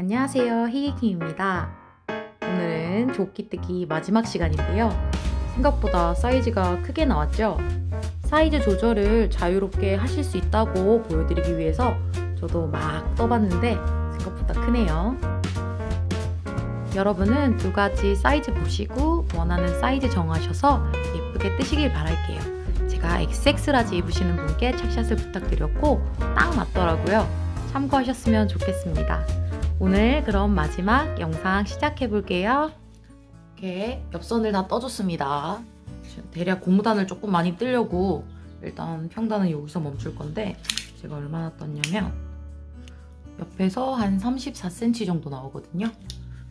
안녕하세요, 희귀킹입니다. 오늘은 조끼뜨기 마지막 시간인데요. 생각보다 사이즈가 크게 나왔죠? 사이즈 조절을 자유롭게 하실 수 있다고 보여드리기 위해서 저도 막 떠봤는데 생각보다 크네요. 여러분은 두 가지 사이즈 보시고 원하는 사이즈 정하셔서 예쁘게 뜨시길 바랄게요. 제가 XX 라지 입으시는 분께 착샷을 부탁드렸고 딱 맞더라고요. 참고하셨으면 좋겠습니다. 오늘 그럼 마지막 영상 시작해 볼게요. 이렇게 옆선을 다 떠줬습니다. 대략 고무단을 조금 많이 뜨려고 일단 평단은 여기서 멈출 건데 제가 얼마나 떴냐면 옆에서 한 34cm 정도 나오거든요.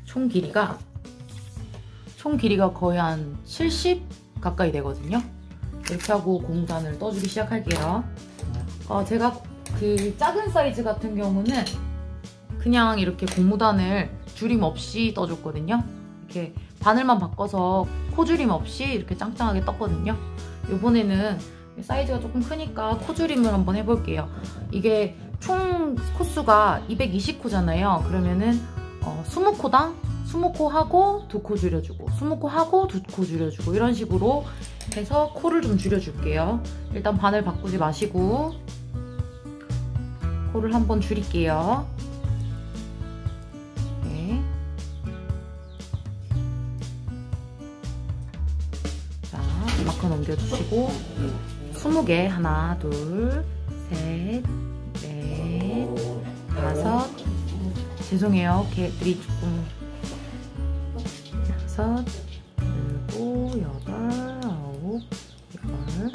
총 길이가 거의 한 70 가까이 되거든요. 이렇게 하고 고무단을 떠주기 시작할게요. 제가 그 작은 사이즈 같은 경우는 그냥 이렇게 고무단을 줄임 없이 떠줬거든요. 이렇게 바늘만 바꿔서 코줄임 없이 이렇게 짱짱하게 떴거든요. 이번에는 사이즈가 조금 크니까 코줄임을 한번 해볼게요. 이게 총 코수가 220코잖아요. 그러면은 20코당 20코 하고 2코 줄여주고 20코 하고 2코 줄여주고 이런 식으로 해서 코를 좀 줄여줄게요. 일단 바늘 바꾸지 마시고 코를 한번 줄일게요. 네. 자, 마커 넘겨주시고 20개 하나, 둘, 셋, 넷, 다섯. 죄송해요. 개들이 조금 여섯, 일곱, 여덟, 아홉, 열,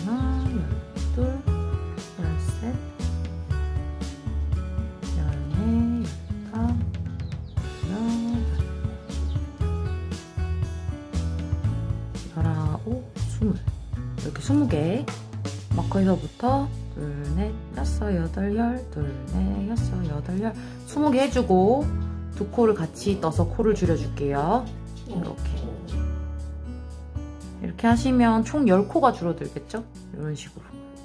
하나, 열둘, 열셋, 열네, 열다, 열아홉, 20. 이렇게 20개 마커에서부터 둘, 넷, 여섯, 여덟, 열, 둘, 넷, 여섯, 여덟, 열 20개 해주고 두 코를 같이 떠서 코를 줄여줄게요. 이렇게 하시면 총 10코가 줄어들겠죠?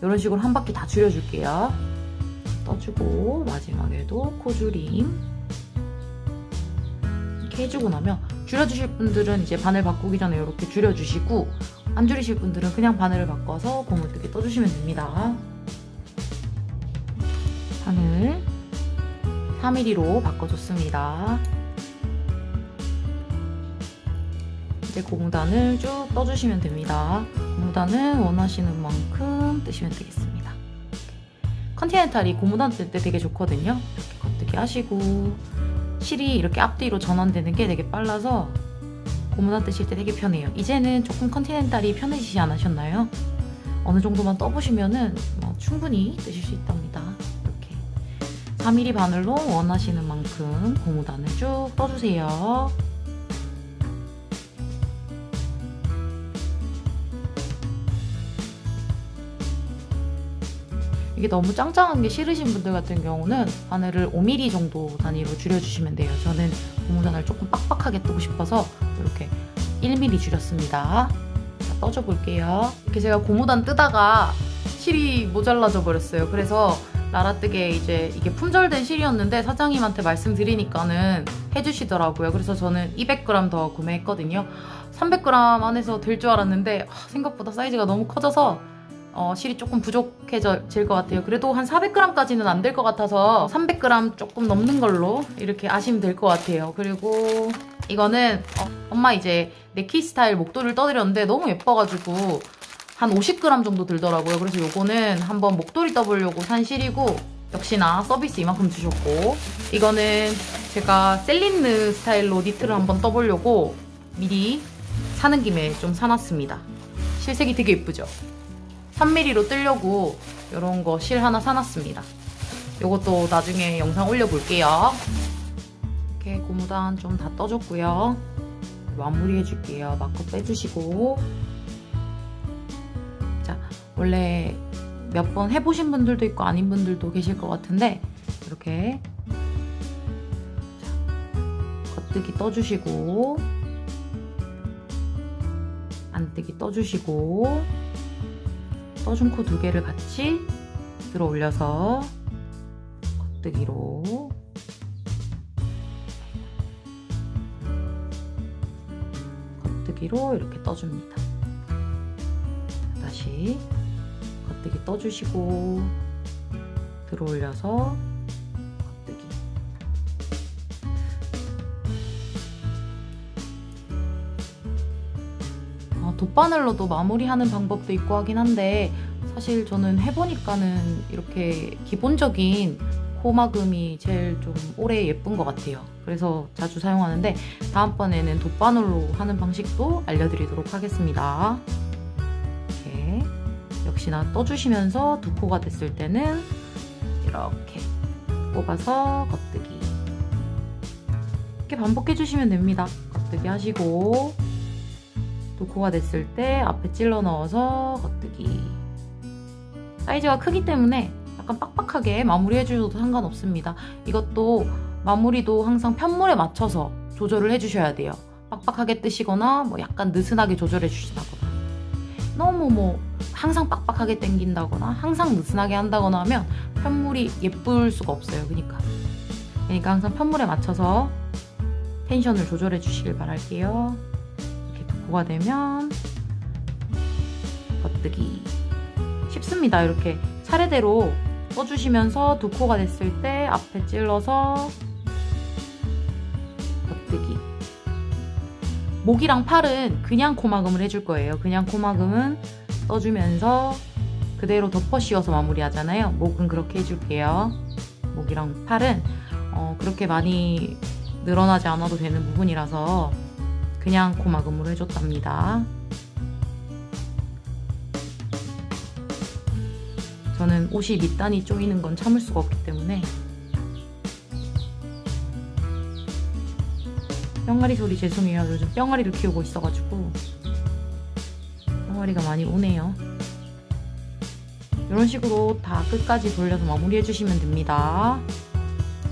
이런 식으로 한 바퀴 다 줄여줄게요. 떠주고 마지막에도 코줄임 이렇게 해주고 나면 줄여주실 분들은 이제 바늘 바꾸기 전에 이렇게 줄여주시고 안 줄이실 분들은 그냥 바늘을 바꿔서 고무뜨기 떠주시면 됩니다. 바늘 4mm로 바꿔줬습니다. 이제 고무단을 쭉 떠주시면 됩니다. 고무단은 원하시는 만큼 뜨시면 되겠습니다. 컨티넨탈이 고무단 뜰 때 되게 좋거든요. 이렇게 겉뜨기 하시고 실이 이렇게 앞뒤로 전환되는 게 되게 빨라서 고무단 뜨실 때 되게 편해요. 이제는 조금 컨티넨탈이 편해지지 않으셨나요? 어느 정도만 떠보시면은 충분히 뜨실 수 있답니다. 4mm 바늘로 원하시는 만큼 고무단을 쭉 떠주세요. 이게 너무 짱짱한 게 싫으신 분들 같은 경우는 바늘을 5mm 정도 단위로 줄여주시면 돼요. 저는 고무단을 조금 빡빡하게 뜨고 싶어서 이렇게 1mm 줄였습니다. 자, 떠줘 볼게요. 이렇게 제가 고무단 뜨다가 실이 모자라져 버렸어요. 그래서 라라뜨게 이제 이게 품절된 실이었는데 사장님한테 말씀드리니까는 해주시더라고요. 그래서 저는 200g 더 구매했거든요. 300g 안에서 될 줄 알았는데 생각보다 사이즈가 너무 커져서 실이 조금 부족해질 것 같아요. 그래도 한 400g까지는 안 될 것 같아서 300g 조금 넘는 걸로 이렇게 아시면 될 것 같아요. 그리고 이거는 엄마 이제 네키 스타일 목도리를 떠드렸는데 너무 예뻐가지고 한 50g 정도 들더라고요. 그래서 요거는 한번 목도리 떠보려고 산 실이고 역시나 서비스 이만큼 주셨고 이거는 제가 셀린느 스타일로 니트를 한번 떠보려고 미리 사는 김에 좀 사놨습니다. 실색이 되게 예쁘죠? 3mm로 뜨려고 이런 거 실 하나 사놨습니다. 요것도 나중에 영상 올려볼게요. 이렇게 고무단 좀 다 떠줬고요. 마무리 해줄게요. 마커 빼주시고 원래 몇 번 해보신 분들도 있고 아닌 분들도 계실 것 같은데 이렇게 겉뜨기 떠주시고 안뜨기 떠주시고 떠준 코 2개를 같이 들어 올려서 겉뜨기로 겉뜨기로 이렇게 떠줍니다. 다시 겉뜨기 떠주시고 들어올려서 겉뜨기. 돗바늘로도 마무리하는 방법도 있고 하긴 한데 사실 저는 해보니까는 이렇게 기본적인 코막음이 제일 좀 오래 예쁜 것 같아요. 그래서 자주 사용하는데 다음번에는 돗바늘로 하는 방식도 알려드리도록 하겠습니다. 이렇게 역시나 떠주시면서 두 코가 됐을 때는 이렇게 뽑아서 겉뜨기. 이렇게 반복해주시면 됩니다. 겉뜨기 하시고 두 코가 됐을 때 앞에 찔러 넣어서 겉뜨기. 사이즈가 크기 때문에 약간 빡빡하게 마무리해주셔도 상관없습니다. 이것도 마무리도 항상 편물에 맞춰서 조절을 해주셔야 돼요. 빡빡하게 뜨시거나 뭐 약간 느슨하게 조절해 주시다거나 너무 뭐 항상 빡빡하게 당긴다거나 항상 느슨하게 한다거나 하면 편물이 예쁠 수가 없어요. 그러니까 항상 편물에 맞춰서 텐션을 조절해 주시길 바랄게요. 이렇게 두 코가 되면 겉뜨기. 쉽습니다. 이렇게 차례대로 떠주시면서 두 코가 됐을 때 앞에 찔러서 겉뜨기. 목이랑 팔은 그냥 코막음을 해줄 거예요. 그냥 코막음은 떠주면서 그대로 덮어 씌워서 마무리하잖아요. 목은 그렇게 해줄게요. 목이랑 팔은 그렇게 많이 늘어나지 않아도 되는 부분이라서 그냥 코막음으로 해줬답니다. 저는 옷이 밑단이 쪼이는 건 참을 수가 없기 때문에. 뿅아리 소리 죄송해요. 요즘 뿅아리를 키우고 있어가지고 뿅아리가 많이 오네요. 이런 식으로 다 끝까지 돌려서 마무리해주시면 됩니다.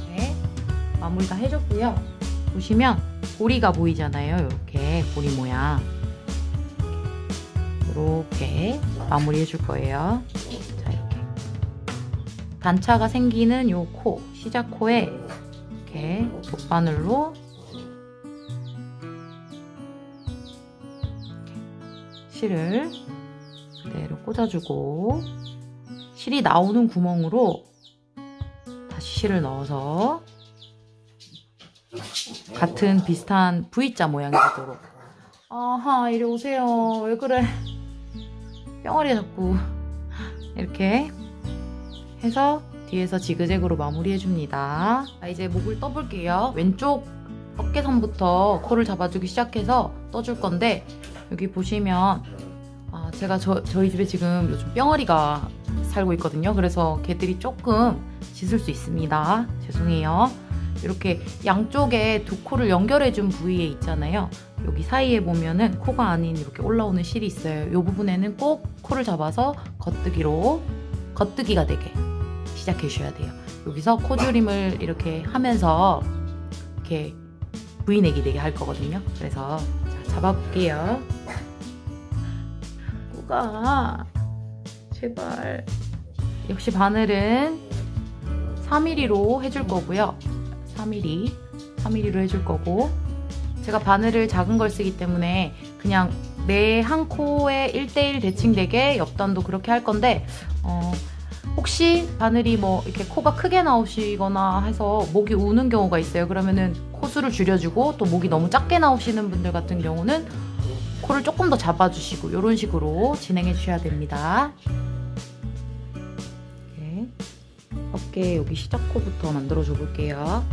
네, 마무리 다 해줬고요. 보시면 고리가 보이잖아요. 이렇게 고리 모양. 이렇게 마무리해줄 거예요. 자, 이렇게 단차가 생기는 요 코, 시작코에 이렇게 돗바늘로 실을 그대로 꽂아주고 실이 나오는 구멍으로 다시 실을 넣어서 같은 비슷한 V자 모양이 되도록. 아하, 이리 오세요. 왜 그래? 뿅아리가 자꾸. 이렇게 해서 뒤에서 지그재그로 마무리해줍니다. 자, 이제 목을 떠볼게요. 왼쪽 어깨선부터 코를 잡아주기 시작해서 떠줄 건데 여기 보시면 제가 저희 집에 지금 요즘 뿅아리가 살고 있거든요. 그래서 걔들이 조금 짖을 수 있습니다. 죄송해요. 이렇게 양쪽에 두 코를 연결해준 부위에 있잖아요. 여기 사이에 보면은 코가 아닌 이렇게 올라오는 실이 있어요. 이 부분에는 꼭 코를 잡아서 겉뜨기가 되게 시작해 주셔야 돼요. 여기서 코줄임을 이렇게 하면서 이렇게 V넥이 되게 할 거거든요. 그래서 자, 잡아볼게요. 꾸가 제발. 역시 바늘은 4mm로 해줄 거고요. 4mm로 해줄 거고, 제가 바늘을 작은 걸 쓰기 때문에 그냥 내 한 코에 1:1 대칭되게 옆단도 그렇게 할 건데 혹시 바늘이 뭐 이렇게 코가 크게 나오시거나 해서 목이 우는 경우가 있어요. 그러면은 코수를 줄여주고, 또 목이 너무 작게 나오시는 분들 같은 경우는 코를 조금 더 잡아주시고 이런 식으로 진행해 주셔야 됩니다. 이렇게 어깨 여기 시작코부터 만들어 줘 볼게요.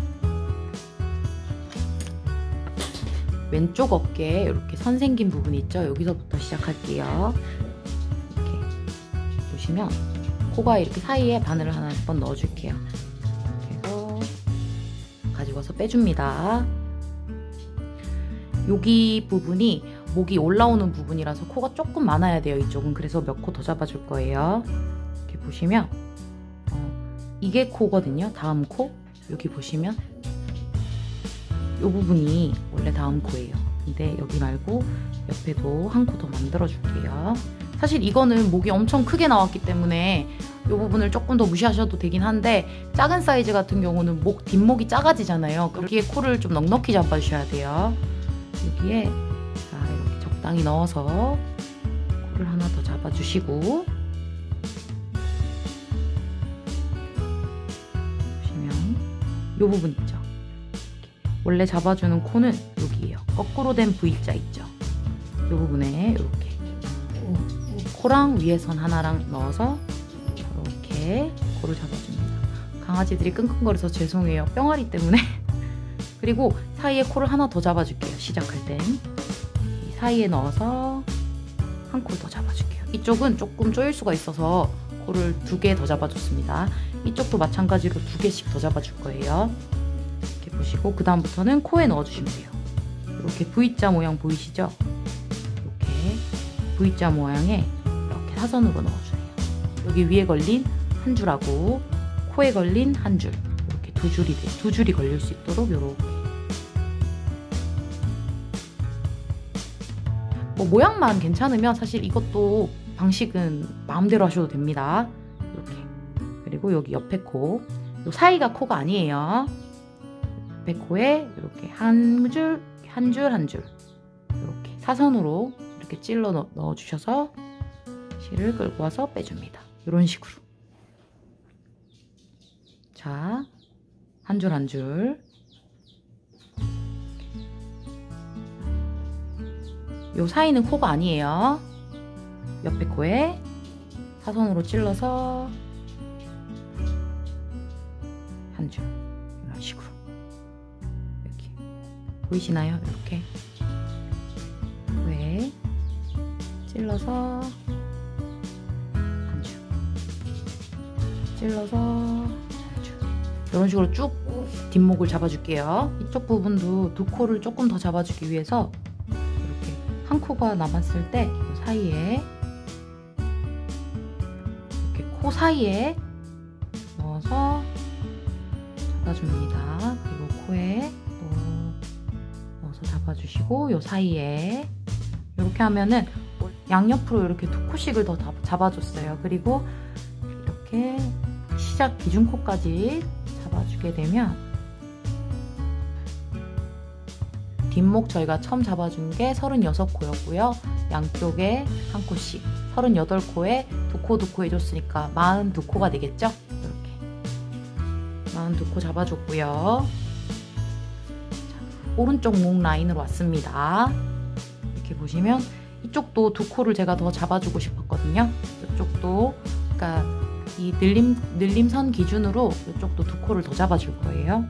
왼쪽 어깨에 이렇게 선 생긴 부분 있죠? 여기서부터 시작할게요. 이렇게 보시면 코가 이렇게 사이에 바늘을 하나 몇 번 넣어줄게요. 그래서 가지고 와서 빼줍니다. 여기 부분이 목이 올라오는 부분이라서 코가 조금 많아야 돼요. 이쪽은. 그래서 몇 코 더 잡아줄 거예요. 이렇게 보시면 이게 코거든요. 다음 코. 여기 보시면 이 부분이 원래 다음 코예요. 근데 여기 말고 옆에도 한 코 더 만들어 줄게요. 사실 이거는 목이 엄청 크게 나왔기 때문에 이 부분을 조금 더 무시하셔도 되긴 한데, 작은 사이즈 같은 경우는 목 뒷목이 작아지잖아요. 여기에 코를 좀 넉넉히 잡아주셔야 돼요. 여기에 자, 이렇게 적당히 넣어서 코를 하나 더 잡아주시고, 보시면 이 부분 있죠? 원래 잡아주는 코는 여기예요. 거꾸로 된 V자 있죠? 이 부분에 이렇게 코랑 위에 선 하나랑 넣어서 이렇게 코를 잡아줍니다. 강아지들이 끙끙거려서 죄송해요. 뿅아리 때문에. 그리고 사이에 코를 하나 더 잡아줄게요. 시작할 땐 이 사이에 넣어서 한 코를 더 잡아줄게요. 이쪽은 조금 쪼일 수가 있어서 코를 2개 더 잡아줬습니다. 이쪽도 마찬가지로 2개씩 더 잡아줄 거예요. 이렇게 보시고 그 다음부터는 코에 넣어주시면 돼요. 이렇게 V자 모양 보이시죠? 이렇게 V자 모양에 이렇게 사선으로 넣어주세요. 여기 위에 걸린 한 줄하고 코에 걸린 한 줄, 이렇게 두 줄이 걸릴 수 있도록 이렇게. 뭐 모양만 괜찮으면 사실 이것도 방식은 마음대로 하셔도 됩니다. 이렇게. 그리고 여기 옆에 코, 요 사이가 코가 아니에요. 옆에 코에 이렇게 한 줄, 한 줄, 한 줄 이렇게 사선으로 이렇게 찔러 넣어주셔서 실을 끌고 와서 빼줍니다. 이런 식으로. 자, 한 줄 한 줄. 요 사이는 코가 아니에요. 옆에 코에 사선으로 찔러서 한 줄. 이런 식으로. 이렇게. 보이시나요? 이렇게. 코에 찔러서 한 줄. 찔러서 한 줄. 이런 식으로 쭉 뒷목을 잡아줄게요. 이쪽 부분도 2코를 조금 더 잡아주기 위해서 이렇게 한 코가 남았을 때 이 사이에 이렇게 코 사이에 넣어서 잡아줍니다. 그리고 코에 또 넣어서 잡아주시고 이 사이에 이렇게 하면은 양옆으로 이렇게 2코씩을 더 잡아줬어요. 그리고 이렇게 시작 기준코까지 잡아주게 되면 뒷목 저희가 처음 잡아준 게 36코였고요. 양쪽에 한 코씩 38코에 2코 해줬으니까 42코가 되겠죠? 이렇게 42코 잡아줬고요. 자, 오른쪽 목 라인으로 왔습니다. 이렇게 보시면 이쪽도 2코를 제가 더 잡아주고 싶었거든요. 이쪽도 그러니까 이 늘림선 기준으로 이쪽도 2코를 더 잡아줄 거예요.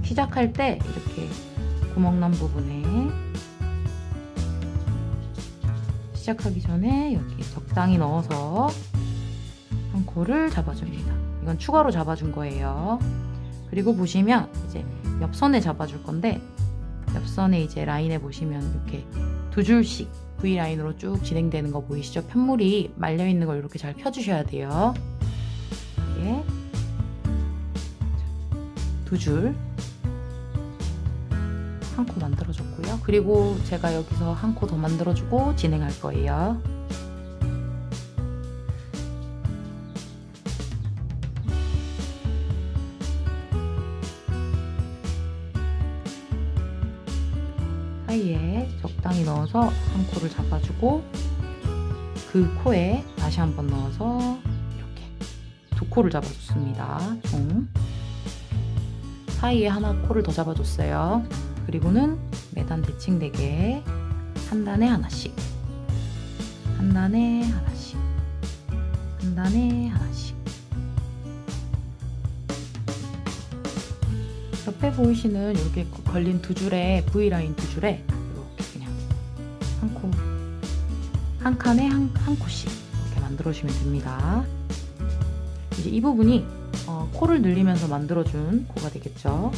시작할 때 이렇게 구멍난 부분에 시작하기 전에 여기 적당히 넣어서 한 코를 잡아줍니다. 이건 추가로 잡아준 거예요. 그리고 보시면 이제 옆선에 잡아줄 건데 옆선에 이제 라인에 보시면 이렇게 2줄씩 V라인으로 쭉 진행되는 거 보이시죠? 편물이 말려있는 걸 이렇게 잘 펴주셔야 돼요. 이렇게 2줄 한 코 만들어줬고요. 그리고 제가 여기서 한 코 더 만들어주고 진행할 거예요. 사이에 적당히 넣어서 한 코를 잡아주고 그 코에 다시 한번 넣어서 이렇게 2코를 잡아줬습니다. 총 사이에 하나 코를 더 잡아줬어요. 그리고는 매단 대칭되게 한 단에 하나씩, 한 단에 하나씩, 한 단에 하나씩. 옆에 보이시는 이렇게 걸린 2줄에 V라인 2줄에 이렇게 그냥 한 코, 한 칸에 한 코씩 이렇게 만들어주시면 됩니다. 이제 이 부분이 코를 늘리면서 만들어준 코가 되겠죠.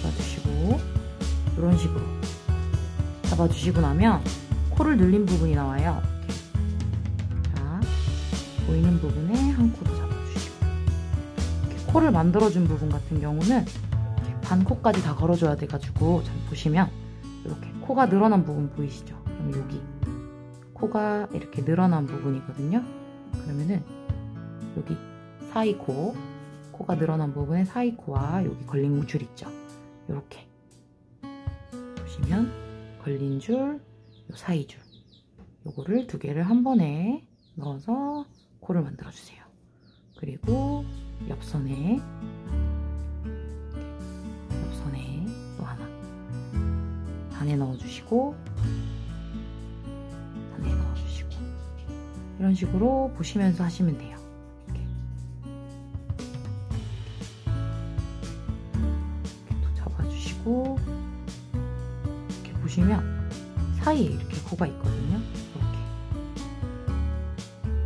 잡아주시고 이런 식으로 잡아주시고 나면 코를 늘린 부분이 나와요. 이렇게. 자, 보이는 부분에 한 코 더 잡아주시고 이렇게 코를 만들어준 부분 같은 경우는 이렇게 반코까지 다 걸어줘야 돼가지고 잘 보시면 이렇게 코가 늘어난 부분 보이시죠? 그럼 여기 코가 이렇게 늘어난 부분이거든요. 그러면은 여기 사이 코, 코가 늘어난 부분에 사이 코와 여기 걸린 줄 있죠? 이렇게 보시면 걸린 줄 사이줄 요거를 2개를 한 번에 넣어서 코를 만들어 주세요. 그리고 옆선에 또 하나 단에 넣어주시고 단에 넣어주시고 이런 식으로 보시면서 하시면 돼요. 이렇게 또 잡아주시고 이렇게 보시면 사이에 이렇게 코가 있거든요. 이렇게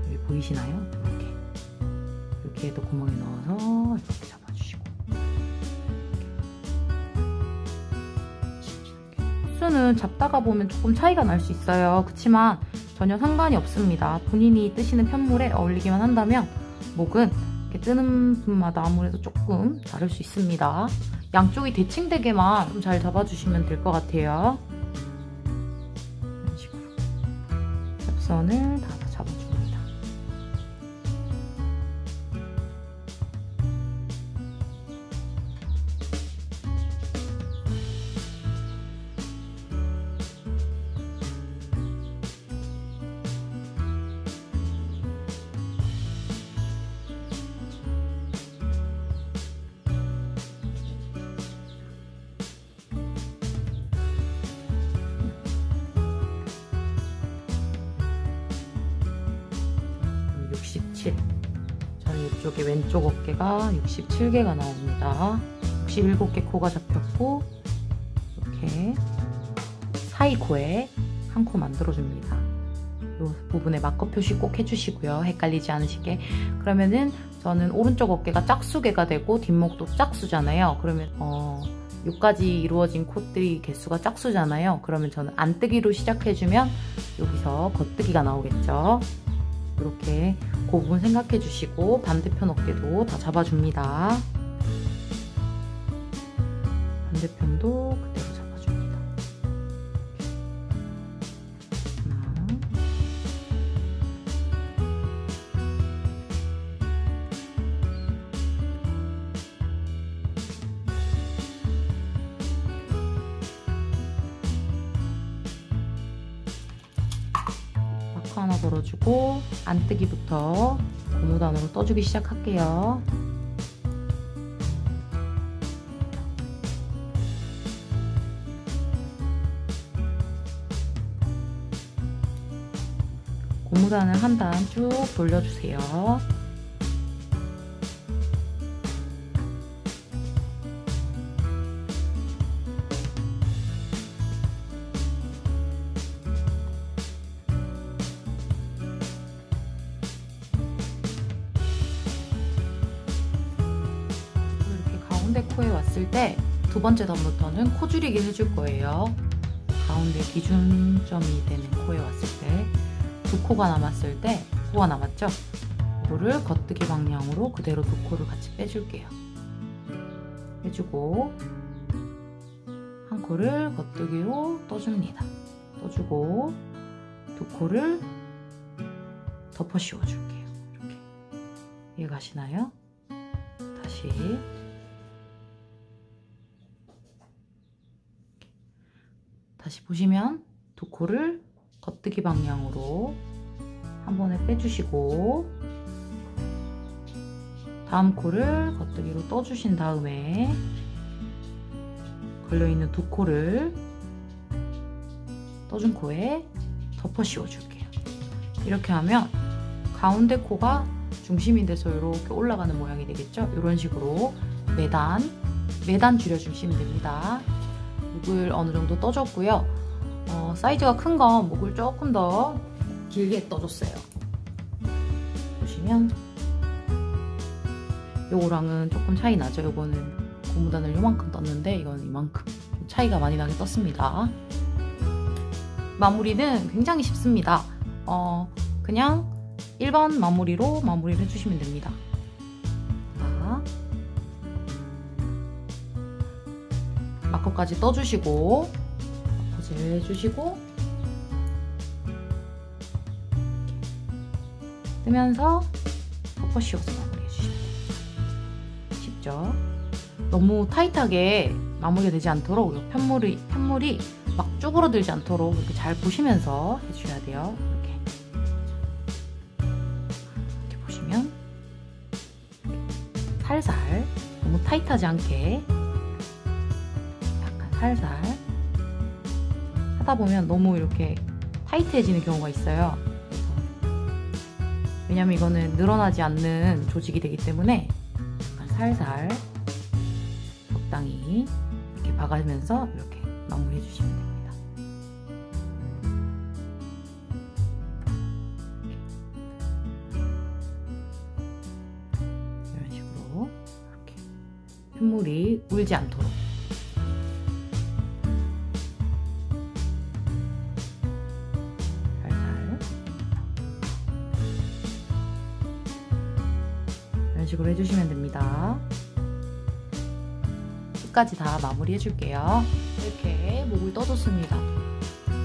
여기 보이시나요? 이렇게 여기에도 구멍에 넣어서 이렇게 잡아주시고 흡수는 잡다가 보면 조금 차이가 날 수 있어요. 그렇지만 전혀 상관이 없습니다. 본인이 뜨시는 편물에 어울리기만 한다면 목은 이렇게 뜨는 분마다 아무래도 조금 다를 수 있습니다. 양쪽이 대칭되게만 좀 잘 잡아주시면 될 것 같아요. 이런 식으로 옆선을 다 잡아줍니다. 저는 이쪽에 왼쪽 어깨가 67개가 나옵니다. 67개 코가 잡혔고 이렇게 사이 코에 한 코 만들어줍니다. 이 부분에 마커 표시 꼭 해주시고요. 헷갈리지 않으시게. 그러면은 저는 오른쪽 어깨가 짝수개가 되고 뒷목도 짝수잖아요. 그러면 여기까지 이루어진 콧들이 개수가 짝수잖아요. 그러면 저는 안뜨기로 시작해주면 여기서 겉뜨기가 나오겠죠. 이렇게 그 부분 생각해 주시고 반대편 어깨도 다 잡아줍니다. 반대편도 그대로 잡아줍니다. 마커 하나 걸어주고 안뜨기부터 고무단으로 떠주기 시작할게요. 고무단을 한 단 쭉 돌려주세요. 가운데 코에 왔을 때 2번째 단부터는 코 줄이기 해줄 거예요. 가운데 기준점이 되는 코에 왔을 때 2코가 남았을 때 코가 남았죠? 이거를 겉뜨기 방향으로 그대로 2코를 같이 빼줄게요. 빼주고 한 코를 겉뜨기로 떠줍니다. 떠주고 2코를 덮어 씌워줄게요. 이렇게 이해가시나요? 다시 보시면 2코를 겉뜨기 방향으로 한 번에 빼주시고 다음 코를 겉뜨기로 떠주신 다음에 걸려있는 2코를 떠준 코에 덮어 씌워줄게요. 이렇게 하면 가운데 코가 중심이 돼서 이렇게 올라가는 모양이 되겠죠? 이런 식으로 매단 줄여주시면 됩니다. 목을 어느 정도 떠줬고요. 사이즈가 큰 건 목을 조금 더 길게 떠줬어요. 보시면 요거랑은 조금 차이 나죠? 요거는 고무단을 요만큼 떴는데 이건 이만큼 차이가 많이 나게 떴습니다. 마무리는 굉장히 쉽습니다. 그냥 일반 마무리로 마무리를 해주시면 됩니다. 마커까지 떠주시고 마커질 해주시고 뜨면서 덮어 씌워서 마무리해주시면 됩니다. 쉽죠? 너무 타이트하게 마무리가 되지 않도록 편물이 막 쭈그러들지 않도록 이렇게 잘 보시면서 해주셔야 돼요. 이렇게 보시면 살살, 너무 타이트하지 않게 약간 살살 하다 보면 너무 이렇게 타이트해지는 경우가 있어요. 왜냐면 이거는 늘어나지 않는 조직이 되기 때문에 살살 적당히 이렇게 박아주면서 이렇게 마무리해 주시면 됩니다. 이런 식으로 이렇게 핏물이 울지 않도록 살살 이런 식으로 해주시면 됩니다. 끝까지 다 마무리 해줄게요. 이렇게 목을 떠줬습니다.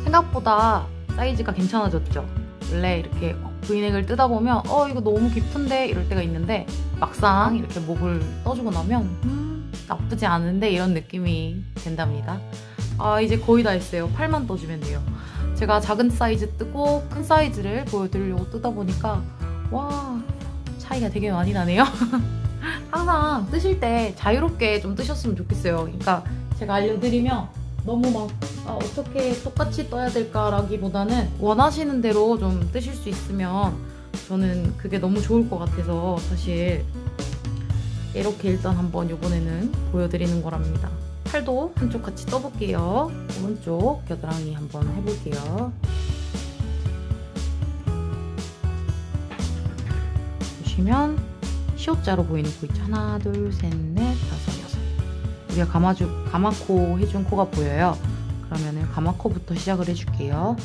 생각보다 사이즈가 괜찮아졌죠? 원래 이렇게 브이넥을 뜯다 보면 이거 너무 깊은데 이럴 때가 있는데 막상 이렇게 목을 떠주고 나면 나쁘지 않은데 이런 느낌이 된답니다. 이제 거의 다 했어요. 팔만 떠주면 돼요. 제가 작은 사이즈 뜨고 큰 사이즈를 보여드리려고 뜯다 보니까 와, 차이가 되게 많이 나네요. 항상 뜨실 때 자유롭게 좀 뜨셨으면 좋겠어요. 그러니까 제가 알려드리면 너무 막 어떻게 똑같이 떠야 될까라기보다는 원하시는 대로 좀 뜨실 수 있으면 저는 그게 너무 좋을 것 같아서 사실 이렇게 일단 한번 이번에는 보여드리는 거랍니다. 팔도 한쪽 같이 떠볼게요. 오른쪽 겨드랑이 한번 해볼게요. 보시면 시옷자로 보이는 코 있죠? 하나, 둘, 셋, 넷, 다섯, 여섯. 우리가 가마코 해준 코가 보여요. 그러면은 가마코부터 시작을 해줄게요.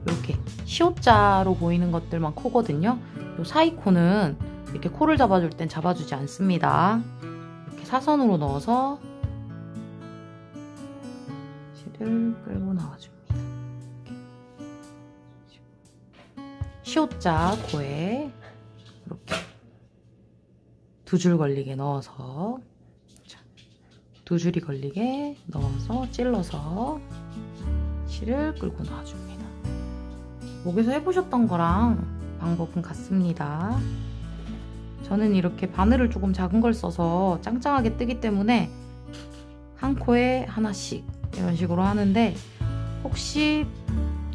이렇게 시옷자로 보이는 것들만 코거든요. 이 사이 코는 이렇게 코를 잡아줄 땐 잡아주지 않습니다. 이렇게 사선으로 넣어서 실을 끌고 나와줍니다. 시옷자 코에 이렇게 두 줄 걸리게 넣어서 두 줄이 걸리게 넣어서 찔러서 실을 끌고 나와줍니다. 목에서 해보셨던 거랑 방법은 같습니다. 저는 이렇게 바늘을 조금 작은 걸 써서 짱짱하게 뜨기 때문에 한 코에 하나씩 이런 식으로 하는데 혹시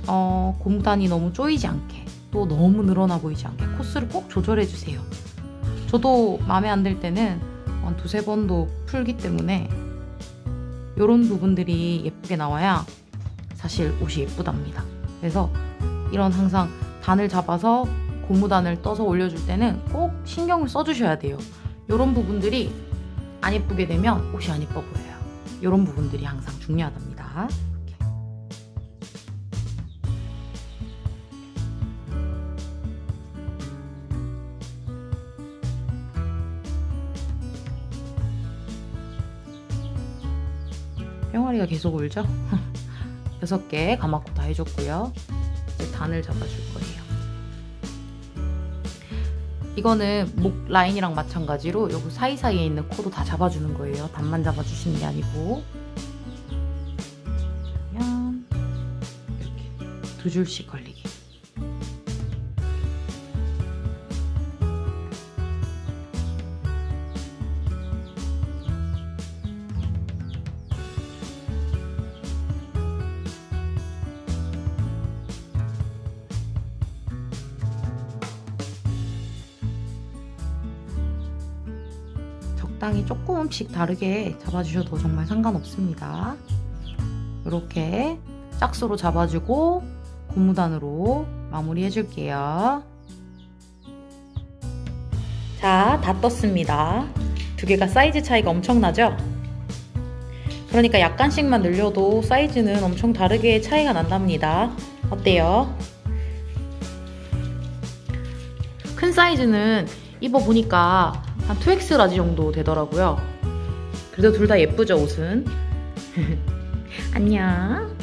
고무단이 너무 조이지 않게 또 너무 늘어나 보이지 않게 코스를 꼭 조절해주세요. 저도 마음에 안 들 때는 한 두세 번도 풀기 때문에 이런 부분들이 예쁘게 나와야 사실 옷이 예쁘답니다. 그래서 이런 항상 단을 잡아서 고무단을 떠서 올려줄 때는 꼭 신경을 써주셔야 돼요. 이런 부분들이 안 예쁘게 되면 옷이 안 예뻐 보여요. 이런 부분들이 항상 중요하답니다. 병아리가 계속 울죠? 6개 가마코 다 해줬고요. 이제 단을 잡아줄 거예요. 이거는 목 라인이랑 마찬가지로 여기 사이사이에 있는 코도 다 잡아주는 거예요. 단만 잡아주시는 게 아니고. 그러면 이렇게 두 줄씩 걸리게. 적당히 조금씩 다르게 잡아주셔도 정말 상관없습니다. 이렇게 짝수로 잡아주고 고무단으로 마무리 해줄게요. 자, 다 떴습니다. 두 개가 사이즈 차이가 엄청나죠? 그러니까 약간씩만 늘려도 사이즈는 엄청 다르게 차이가 난답니다. 어때요? 큰 사이즈는 입어보니까 한 2X 라지 정도 되더라고요. 그래도 둘 다 예쁘죠, 옷은? 안녕.